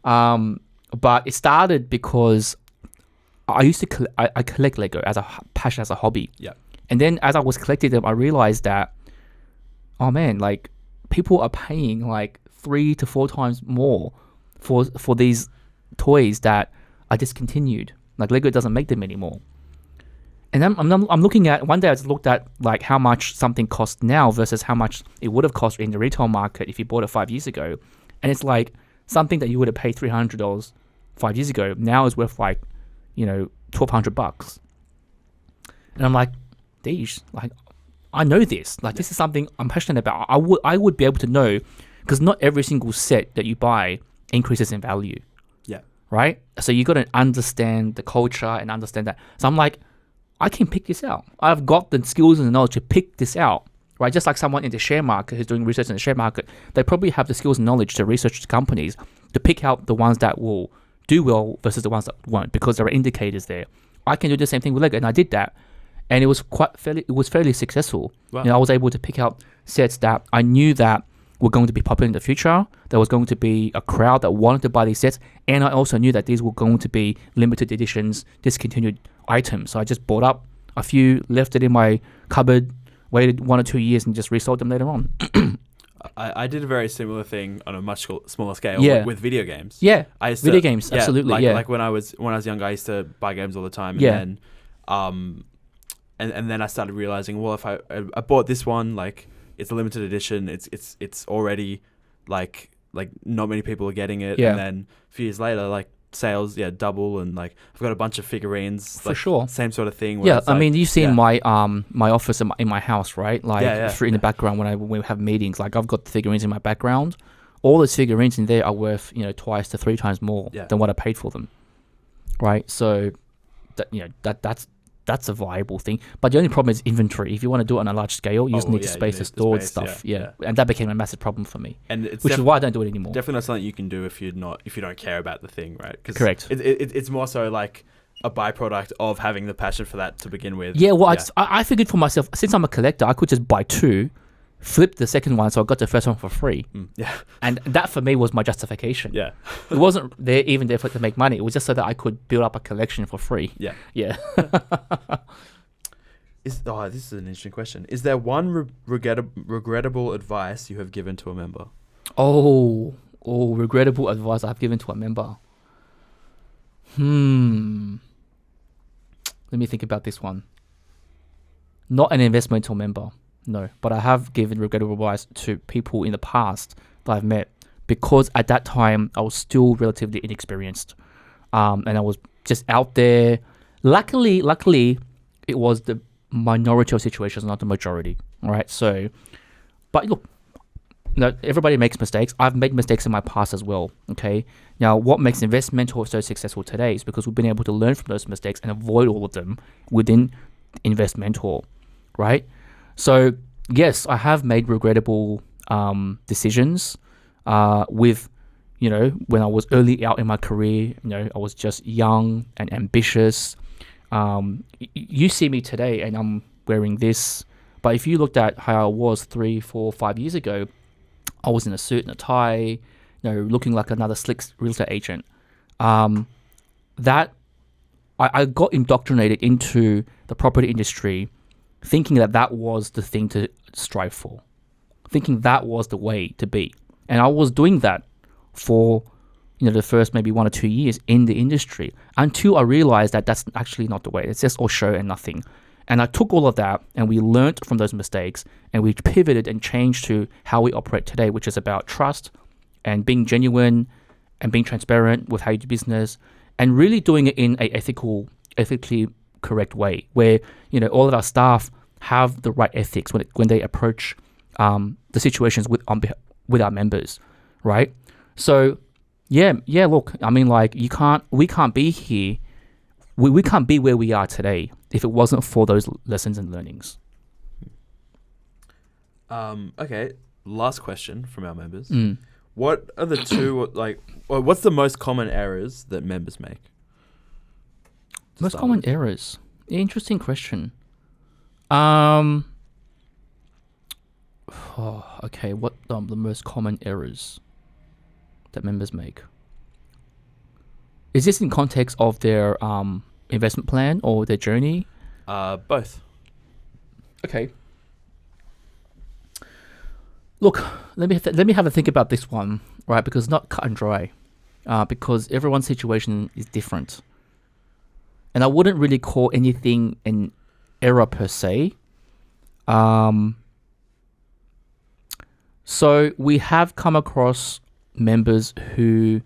But it started because I used to I collect Lego as a passion, as a hobby. Yeah. And then as I was collecting them, I realized that, oh man, like, people are paying like 3 to 4 times more for these toys that are discontinued. Like, Lego doesn't make them anymore. And I'm looking at, one day I just looked at like how much something costs now versus how much it would have cost in the retail market if you bought it 5 years ago. And it's like something that you would have paid $300 5 years ago now is worth like, $1,200. And I'm like, geez, like, I know this. Like, this is something I'm passionate about. I would be able to know, because not every single set that you buy increases in value. Yeah. Right? So you got to understand the culture and understand that. So I'm like, I can pick this out. I've got the skills and the knowledge to pick this out. Right? Just like someone in the share market who's doing research in the share market, they probably have the skills and knowledge to research the companies to pick out the ones that will do well versus the ones that won't, because there are indicators there. I can do the same thing with Lego, and I did that, and it was fairly successful. Wow. I was able to pick out sets that I knew that were going to be popular in the future. There was going to be a crowd that wanted to buy these sets, and I also knew that these were going to be limited editions, discontinued items. So I just bought up a few, left it in my cupboard, waited 1 or 2 years, and just resold them later on. I did a very similar thing on a much smaller scale Yeah. with video games. Yeah, I used video to, games, absolutely. Like when I was younger, I used to buy games all the time, and Yeah. then, and then I started realizing, well, if I bought this one, like it's a limited edition, it's already like not many people are getting it, Yeah. and then a few years later, like sales double, and like I've got a bunch of figurines, For like, sure. same sort of thing. Where Yeah, it's I like, mean, you've seen yeah. my office in my house, right? Like Yeah, in the background when we have meetings, like I've got the figurines in my background. All those figurines in there are worth, twice to 3 times more Yeah. than what I paid for them, right? So that's a viable thing. But the only problem is inventory. If you want to do it on a large scale, you just need the space to store the stuff. Yeah. And that became a massive problem for me, And it's which is why I don't do it anymore. definitely not something you can do if you don't care about the thing, right? 'Cause Correct. It's more so like a byproduct of having the passion for that to begin with. Yeah, well, I figured for myself, since I'm a collector, I could just buy 2, flip the second one, so I got the first one for free. Yeah. And that for me was my justification. Yeah. It wasn't even there to make money. It was just so that I could build up a collection for free. Yeah. Yeah. This is an interesting question. Is there one regrettable advice you have given to a member? Regrettable advice I've given to a member. Let me think about this one. Not an Investmentor member, no. But I have given regrettable advice to people in the past that I've met, because at that time I was still relatively inexperienced, and I was just out there. Luckily, it was the minority of situations, not the majority. All right. So, but look, everybody makes mistakes. I've made mistakes in my past as well. Okay. Now, what makes Investmentor so successful today is because we've been able to learn from those mistakes and avoid all of them within Investmentor, right? So, yes, I have made regrettable decisions with, when I was early out in my career. I was just young and ambitious. You see me today and I'm wearing this, but if you looked at how I was 3, 4, 5 years ago, I was in a suit and a tie, looking like another slick real estate agent. That I got indoctrinated into the property industry, thinking that was the thing to strive for, thinking that was the way to be, and I was doing that for the first maybe 1 or 2 years in the industry, until I realized that that's actually not the way. It's just all show and nothing. And I took all of that and we learned from those mistakes, and we pivoted and changed to how we operate today, which is about trust and being genuine and being transparent with how you do business, and really doing it in a ethically correct way, where all of our staff have the right ethics when they approach the situations with our members, right? So yeah. Look, I mean, like we can't be here. We can't be where we are today if it wasn't for those lessons and learnings. Okay. Last question from our members. What are the two, what's the most common errors that members make? Most common errors. Interesting question. Okay. What the most common errors that members make? Is this in context of their investment plan or their journey? Both. Okay. Look, let me have a think about this one, right? Because it's not cut and dry, because everyone's situation is different, and I wouldn't really call anything an error per se. So we have come across members who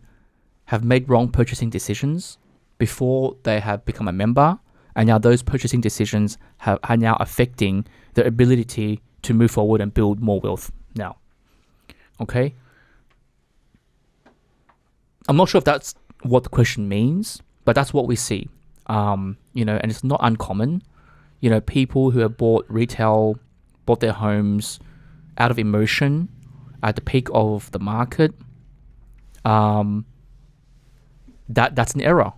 have made wrong purchasing decisions before they have become a member, and now those purchasing decisions are now affecting their ability to move forward and build more wealth now. Okay? I'm not sure if that's what the question means, but that's what we see. And it's not uncommon. People who have bought their homes out of emotion at the peak of the market, that's an error.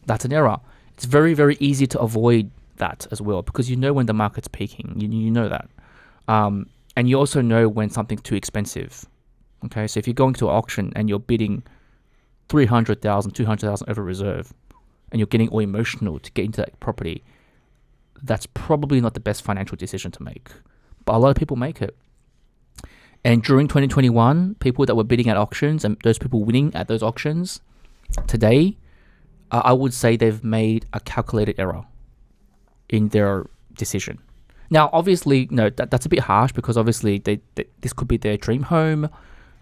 That's an error. It's very, very easy to avoid that as well, because when the market's peaking. You know that. And you also know when something's too expensive. Okay, so if you're going to an auction and you're bidding 300,000, 200,000 over reserve, and you're getting all emotional to get into that property, that's probably not the best financial decision to make. But a lot of people make it. And during 2021, people that were bidding at auctions and those people winning at those auctions today, I would say they've made a calculated error in their decision. Now, obviously, that's a bit harsh because obviously this could be their dream home.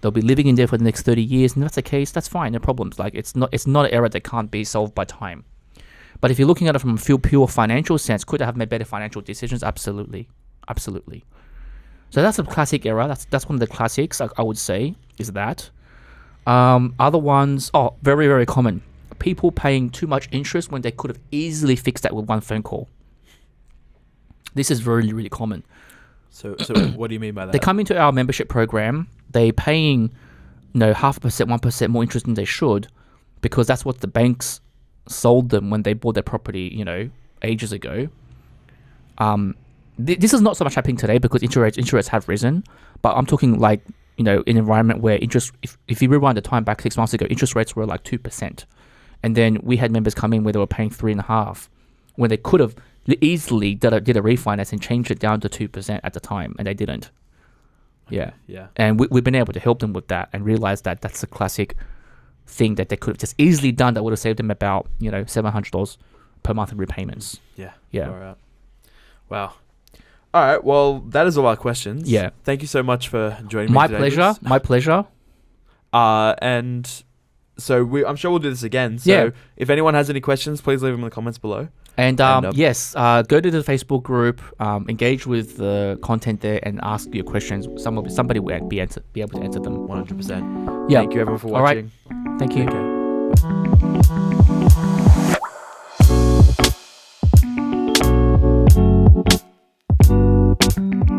They'll be living in there for the next 30 years, and if that's the case, that's fine, no problems. Like it's not an error that can't be solved by time. But if you're looking at it from a pure financial sense, could they have made better financial decisions? Absolutely. So that's a classic error. That's one of the classics, I would say, is that. Other ones, very, very common. People paying too much interest when they could have easily fixed that with one phone call. This is really, really common. So what do you mean by that? They come into our membership program, they're paying 0.5%, 1% more interest than they should, because that's what the banks sold them when they bought their property, ages ago. This is not so much happening today because interest rates have risen, but I'm talking like, in an environment where interest, if you rewind the time back 6 months ago, interest rates were like 2%. And then we had members come in where they were paying 3.5%, when they could have easily did a refinance and changed it down to 2% at the time, and they didn't. Yeah. And we've been able to help them with that and realize that that's a classic thing that they could have just easily done that would have saved them about, $700 per month in repayments. Yeah. Yeah. All right. Wow. All right. Well, that is all our questions. Yeah. Thank you so much for joining me My today, pleasure. Bruce. My pleasure. And so I'm sure we'll do this again. So if anyone has any questions, please leave them in the comments below. And yes, go to the Facebook group, engage with the content there, and ask your questions. Somebody will be able to answer them. 100%. Yeah. Thank you everyone for All right. watching. Thank you. Take care.